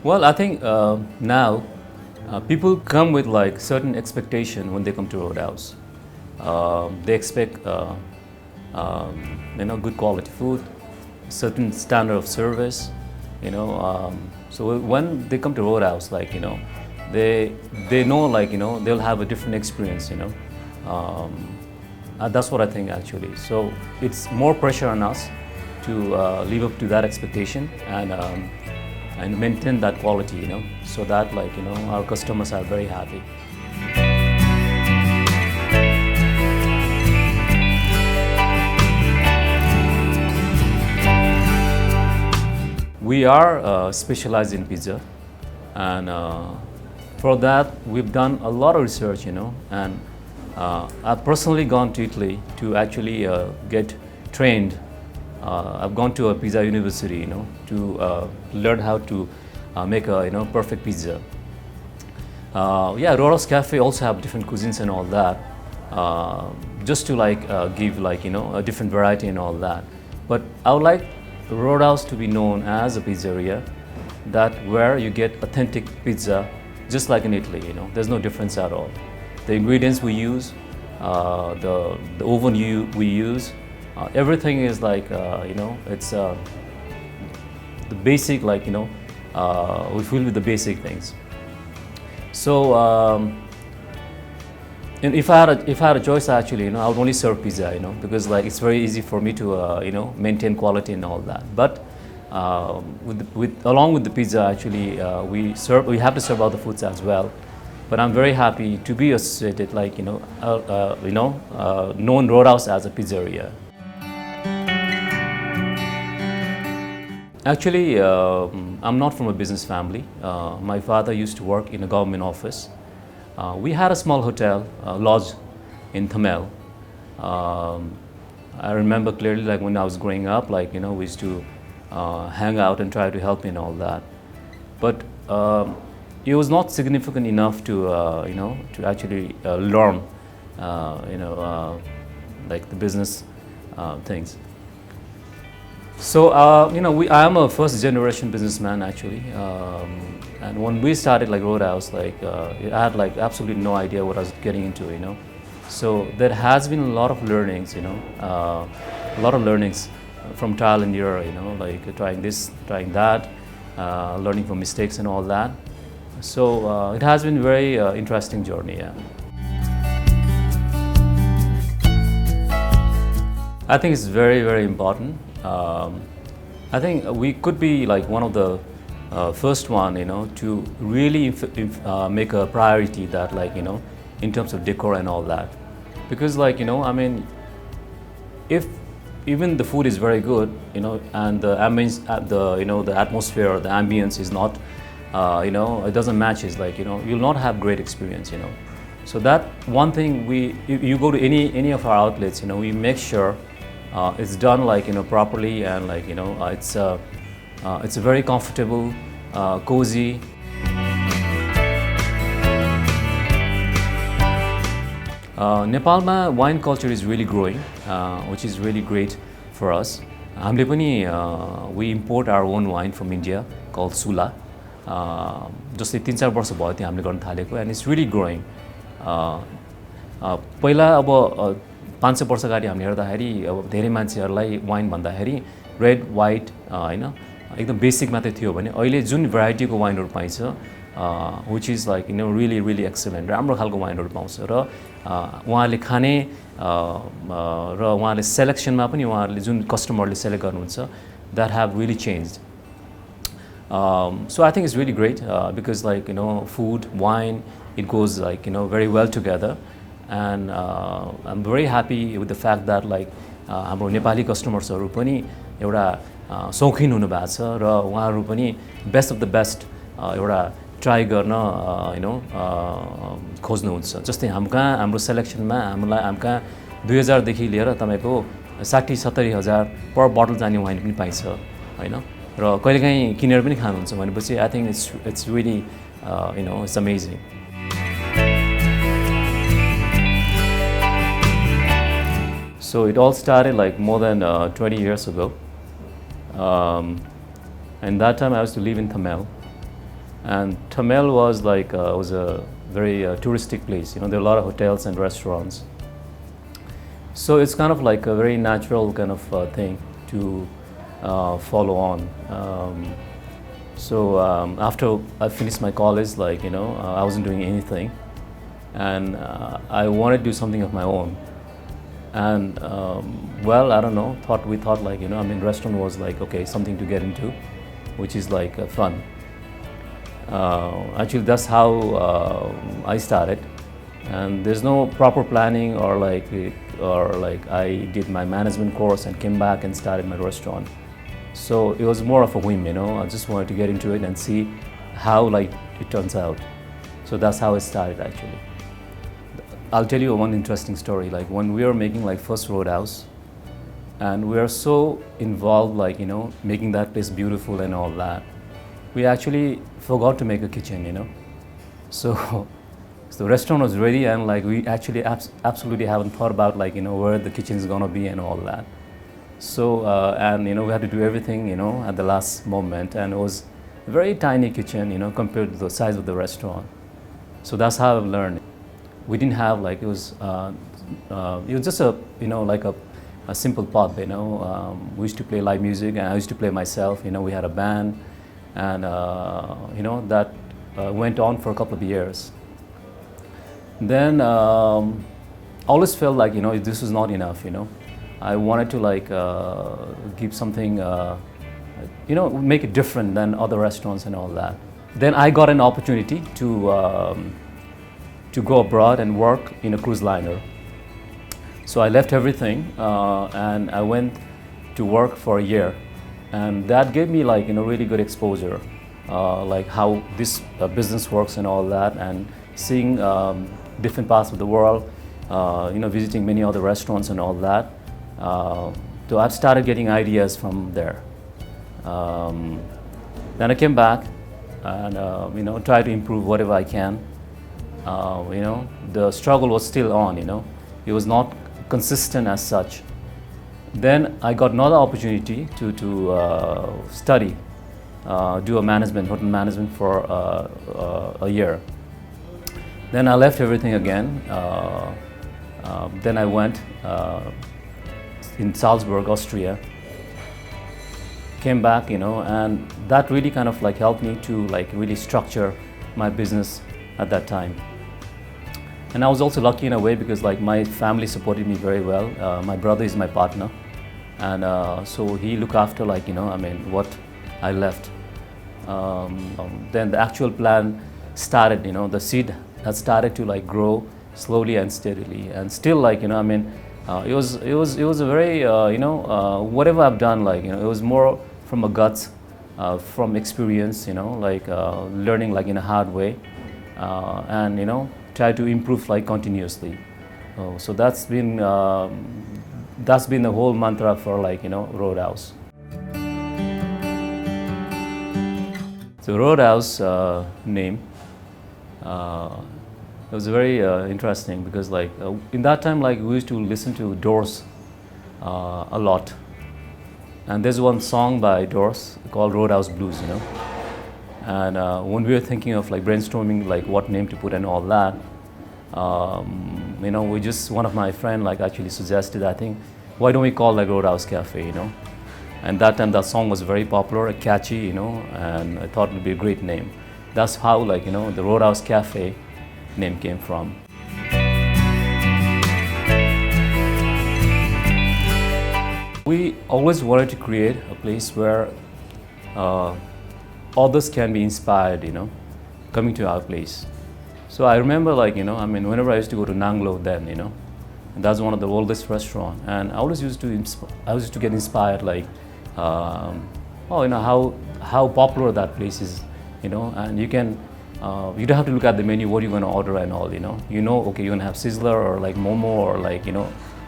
Well, I think now people come with like certain expectation when they come to Roadhouse. They expect good quality food, certain standard of service. So when they come to Roadhouse, they know they'll have a different experience. That's what I think actually. So it's more pressure on us to live up to that expectation and maintain that quality, so that our customers are very happy. We are specialized in pizza, and for that we've done a lot of research, and I've personally gone to Italy to actually get trained. I've gone to a pizza university, to learn how to make a perfect pizza. Roadhouse Cafe also have different cuisines and all that, just to give a different variety and all that. But I would like Roadhouse to be known as a pizzeria where you get authentic pizza, just like in Italy. There's no difference at all. The ingredients we use, the oven we use. Everything is it's the basic, we fill with the basic things. So, and if I had a choice, actually, I would only serve pizza, because it's very easy for me to, maintain quality and all that. But along with the pizza, actually, we have to serve other foods as well. But I'm very happy to be associated, known Roadhouse as a pizzeria. Actually, I'm not from a business family. My father used to work in a government office. We had a small hotel, lodge in Tamil. I remember clearly, when I was growing up, we used to hang out and try to help in all that. But it was not significant enough to, to actually learn, the business things. So, I am a first generation businessman actually, and when we started Roadhouse, I had absolutely no idea what I was getting into, So there has been a lot of learnings, a lot of learnings from trial and error, trying this, trying that, learning from mistakes and all that. So it has been a very interesting journey, yeah. I think it's very, very important. I think we could be one of the first one, to really make a priority that, in terms of decor and all that. Because, if even the food is very good, and the ambience, the atmosphere, the ambience is not, it doesn't match, you'll not have great experience, So that one thing you go to any of our outlets, we make sure it's done properly, and it's a very comfortable, cozy. Nepalma wine culture is really growing, which is really great for us. We import our own wine from India called Sula. Just 3-4 वर्ष भयो त्यो हामीले गर्न थालेको, and it's really growing. पहिला अब 500 वर्ष अगाडि हामीले हेर्दाखेरि अब धेरै मान्छेहरूलाई वाइन भन्दाखेरि रेड व्हाइट एकदम बेसिक मात्रै थियो भने अहिले जुन भेराइटीको वाइनहरु पाइन्छ, which is really excellent, राम्रो खालको वाइनहरु पाउँछ र उहाँले खाने र उहाँले सेलेक्सनमा पनि उहाँले जुन कस्टमरले सेलेक्ट गर्नुहुन्छ, that have really changed. So I think it's really great because food, wine, it goes very well together. And I'm very happy with the fact that हाम्रो नेपाली कस्टमर्सहरु पनि एउटा शौखिन हुनु भएको छ र उहाँहरु पनि बेस्ट अफ द बेस्ट एउटा try गर्न खोज्नुहुन्छ। जस्तै हाम्रो सेलेक्सनमा हामीका 2000 देखि लिएर तपाईको 60-70 हजार पर बोतल जाने वाइन पनि पाइन्छ, हैन, र कहिलेकाहीँ किनेर पनि खानुहुन्छ भनेपछि I think it's really it's amazing. So it all started more than 20 years ago. And that time I used to live in Tamil. And Tamil was a very touristic place. You know, there are a lot of hotels and restaurants. So it's kind of like a very natural kind of thing to follow on. After I finished my college, I wasn't doing anything, and I wanted to do something of my own. And I don't know. We thought restaurant was like okay, something to get into, which is like fun. Actually, that's how I started, and there's no proper planning or like I did my management course and came back and started my restaurant. So it was more of a whim, I just wanted to get into it and see how it turns out. So that's how it started actually. I'll tell you one interesting story. Like when we were making first Roadhouse, and we are so involved making that place beautiful and all that, we actually forgot to make a kitchen. So the restaurant was ready, and we actually absolutely haven't thought about where the kitchen is gonna be and all that. So we had to do everything at the last moment, and it was a very tiny kitchen compared to the size of the restaurant. So that's how I learned. We didn't have it was just a simple pub. We used to play live music, and I used to play myself. We had a band, and that went on for a couple of years. Then I always felt this was not enough. I wanted to give something, make it different than other restaurants and all that. Then I got an opportunity to go abroad and work in a cruise liner. So I left everything and I went to work for a year, and that gave me really good exposure, how this business works and all that, and seeing different parts of the world, visiting many other restaurants and all that. So I've started getting ideas from there. Then I came back and try to improve whatever I can. The struggle was still on. It was not consistent as such. Then I got another opportunity to study, do hotel management for a year. Then I left everything again. Then I went in Salzburg, Austria. Came back, and that really kind of helped me to really structure my business at that time. And I was also lucky in a way because my family supported me very well. My brother is my partner, and so he looked after what I left. Then the actual plan started. The seed has started to grow slowly and steadily, and still it was a very whatever I've done it was more from a guts, from experience, learning in a hard way, and try to improve continuously. So that's been the whole mantra for Roadhouse. So Roadhouse name. It was very interesting because in that time we used to listen to Doors a lot, and there's one song by Doors called Roadhouse Blues, and when we were thinking of brainstorming what name to put and all that, one of my friend actually suggested, I think, why don't we call Roadhouse Cafe, and that time that song was very popular, catchy, and I thought it would be a great name. That's how the Roadhouse Cafe name came from. We always wanted to create a place where others can be inspired, coming to our place. So I remember whenever I used to go to Nanglo then, and that's one of the oldest restaurant, and I always used to get inspired how popular that place is, and you don't have to look at the menu, what you're going to order and all, okay, you're going to have Sizzler or Momo or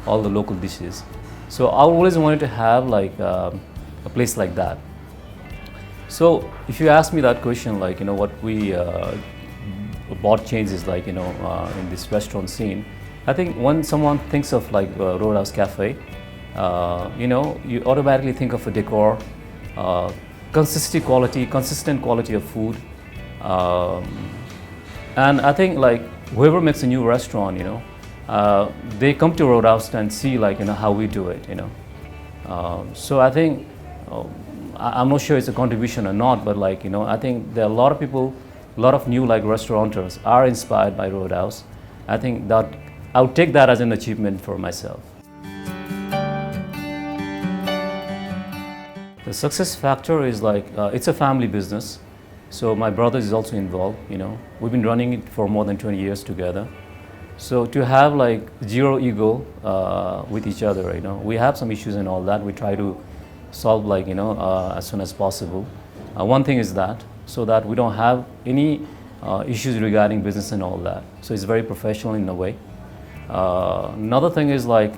all the local dishes. So I always wanted to have a place like that. So if you ask me that question, what we bought changes in this restaurant scene, I think when someone thinks of Roadhouse Cafe, you automatically think of a decor, consistent quality of food, And I think like whoever makes a new restaurant, they come to Roadhouse and see like how we do it. So I think I'm not sure it's a contribution or not, but like I think there are a lot of people, a lot of new like restaurateurs are inspired by Roadhouse. I think that I would take that as an achievement for myself. The success factor is like it's a family business, so my brother is also involved. We've been running it for more than 20 years together. So to have like zero ego with each other, we have some issues and all that. We try to solve like as soon as possible. One thing is that so that we don't have any issues regarding business and all that. So it's very professional in a way. Another thing is like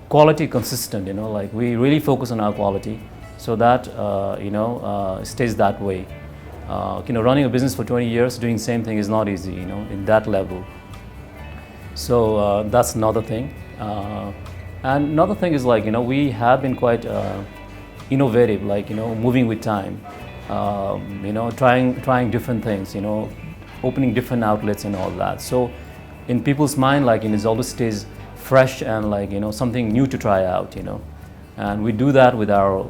quality consistent, like we really focus on our quality so that stays that way. Running a business for 20 years doing the same thing is not easy, in that level. So that's another thing. And another thing is like we have been quite innovative, like moving with time, trying different things, opening different outlets and all that. So in people's mind, like it always stays fresh and like something new to try out, and we do that with our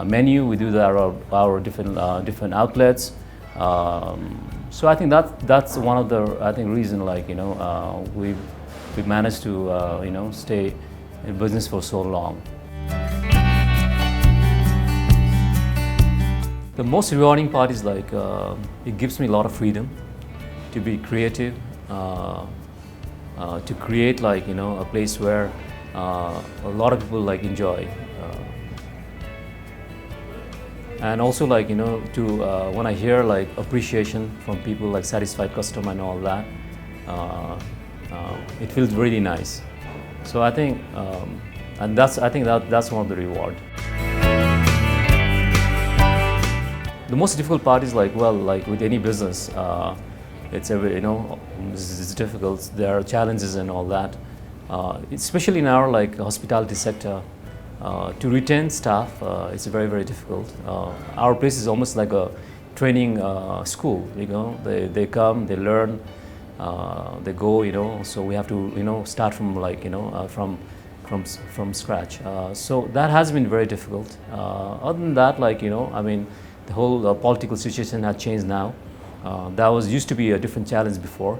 menu. We do that our different outlets. So I think that's one of the reason like we've managed to stay in business for so long. The most rewarding part is like it gives me a lot of freedom to be creative, to create like a place where a lot of people like enjoy, and also like to when I hear like appreciation from people, like satisfied customer and all that, it feels really nice. So I think and that's one of the reward. The most difficult part is like with any business, it's it's difficult. There are challenges and all that, especially in our like hospitality sector. To retain staff, it's very, very difficult. Our place is almost like a training school. They come, they learn, they go. So we have to start from like from scratch. So that has been very difficult. Other than that, like the whole political situation has changed now. That was used to be a different challenge before.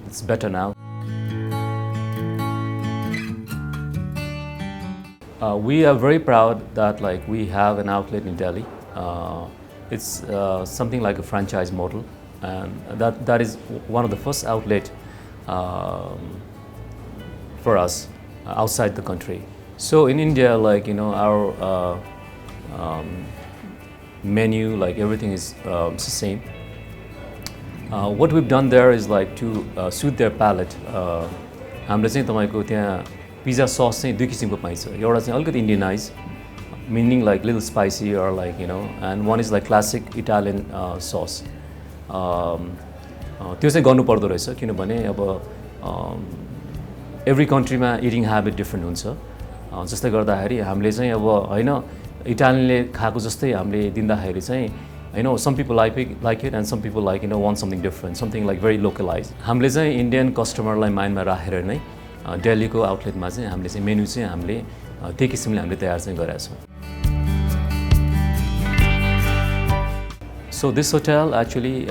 It's better now. We are very proud that like we have an outlet in Delhi. It's something like a franchise model, and that is one of the first outlet for us outside the country. So in India, like our menu, like everything is the same. What we've done there is like to suit their palate. हामीले चाहिँ तपाईको त्यहाँ pizza सस चाहिँ दुई किसिमको पाइन्छ. एउटा चाहिँ अलिकति इन्डियनाइज, meaning like little spicy or like and one is like classic Italian sauce. त्यो चाहिँ गर्नु पर्दो रहेछ किनभने अब every country मा eating habit different हुन्छ. जस्तै गर्दाखेरि हामीले चाहिँ अब हैन इटालियनले खाएको जस्तै हामीले दिँदाखेरि चाहिँ some people like it and some people like want something different, something like very localized. हामीले चाहिँ Indian customer लाई माइन्डमा राखेर नै दिल्लीको आउटलेटमा चाहिँ हामीले चाहिँ मेनु चाहिँ हामीले त्यही किसिमले हामीले तयार चाहिँ गरेका छौं. So this hotel actually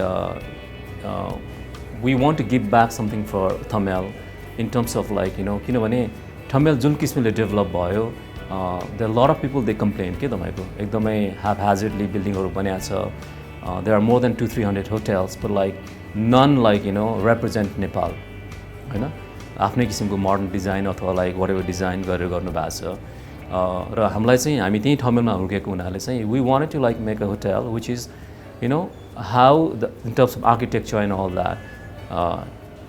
we want to give back something for Tamil in terms of like किनभने Tamil जुन किसिमले डेभलप भयो, there are a lot of people they complain के तपाईको एकदमै haphazardly buildingहरु बनेको छ. There are more than 200-300 hotels, but like none like represent Nepal, हैन आफ्नै किसिमको modern design अथवा like whatever design गरेर गर्नु भएको छ. र हामीलाई चाहिँ हामी त्यही ठमेलमा हुर्केको हुनाले चाहिँ we wanted to like make a hotel which is how in terms of architecture and all that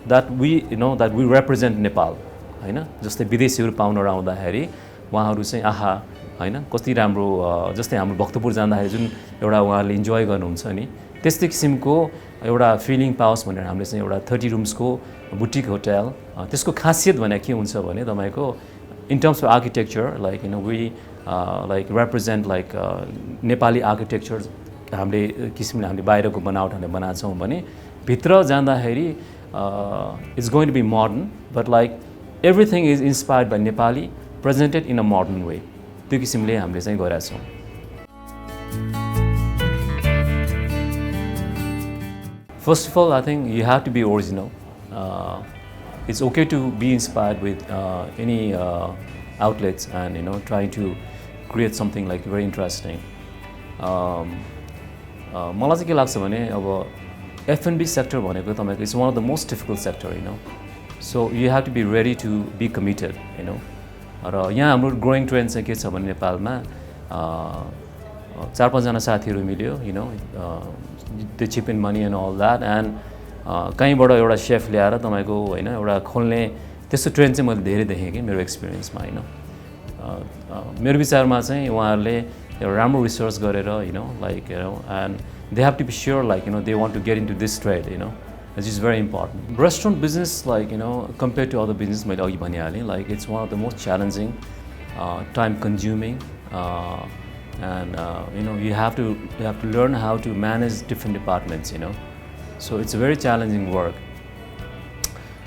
that we that we represent Nepal, हैन जस्तै विदेशीहरु पाउन आउँदाखेरि उहाँहरु चाहिँ आहा हैन कति राम्रो, जस्तै हाम्रो भक्तपुर जाँदाखेरि जुन एउटा उहाँहरुले इन्जोय गर्नुहुन्छ नि त्यस्तै किसिमको एउटा फिलिङ पाओस् भनेर हामीले चाहिँ एउटा 30 रुम्सको बुटिक होटल. त्यसको खासियत भने के हुन्छ भने तपाईको in terms of architecture, like we like represent like Nepali architecture हामीले किसिमले हामीले बाहिरको बनावट हामीले बनाएको छौँ भने भित्र जाँदाखेरि it's going to be modern but like everything is inspired by Nepali presented in a modern way त्यो किसिमले हामीले चाहिँ गरेका छौँ First of all, I think you have to be original. It's okay to be inspired with any outlets and trying to create something like very interesting. मलाई चाहिँ के लाग्छ भने अब F&B sector भनेको तपाईको is one of the most difficult sector, So you have to be ready to be committed, र यहाँ हाम्रो growing trend चाहिँ के छ भने नेपालमा 4-5 जना साथीहरु मिल्यो, they chip in money and all that and कहीँबाट एउटा शेफ ल्याएर तपाईको हैन एउटा खोल्ने त्यस्तो ट्रेन्ड चाहिँ मैले धेरै देखेँ कि मेरो एक्सपिरियन्समा मेरो विचारमा चाहिँ उहाँहरुले एउटा राम्रो रिसर्च गरेर like and they have to be sure like they want to get into this trade, which is very important. Restaurant business like compared to other business मैले अघि भनिहालेँ like it's one of the most challenging, time consuming, and you have to learn how to manage different departments, so it's a very challenging work.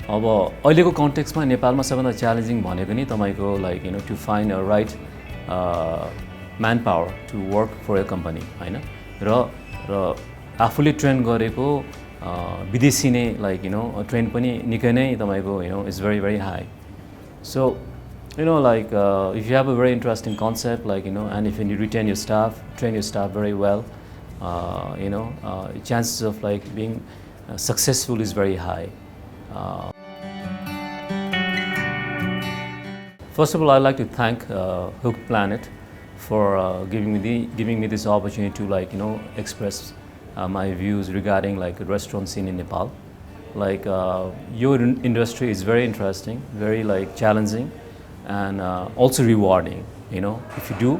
अब अहिलेको कन्टेक्स्टमा नेपालमा सबैभन्दा challenging भनेको नि तपाईको like to find a right manpower to work for a company, हैन र आफूले train गरेको विदेशी नै like ट्रेन पनि निकै नै तपाईको is very very high. So like if you have a very interesting concept like and if you retain your staff, train your staff very well, chances of like being successful is very high. First of all, I'd like to thank Hooked Planet for giving me this opportunity to like express my views regarding like the restaurant scene in Nepal. Like your industry is very interesting, very like challenging, and also rewarding, if you do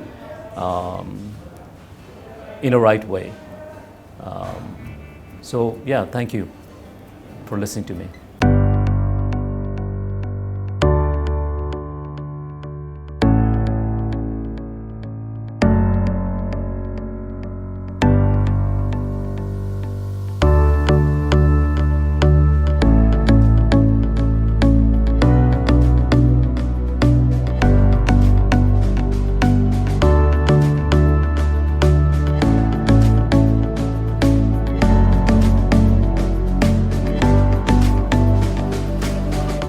in a right way. So yeah, thank you for listening to me.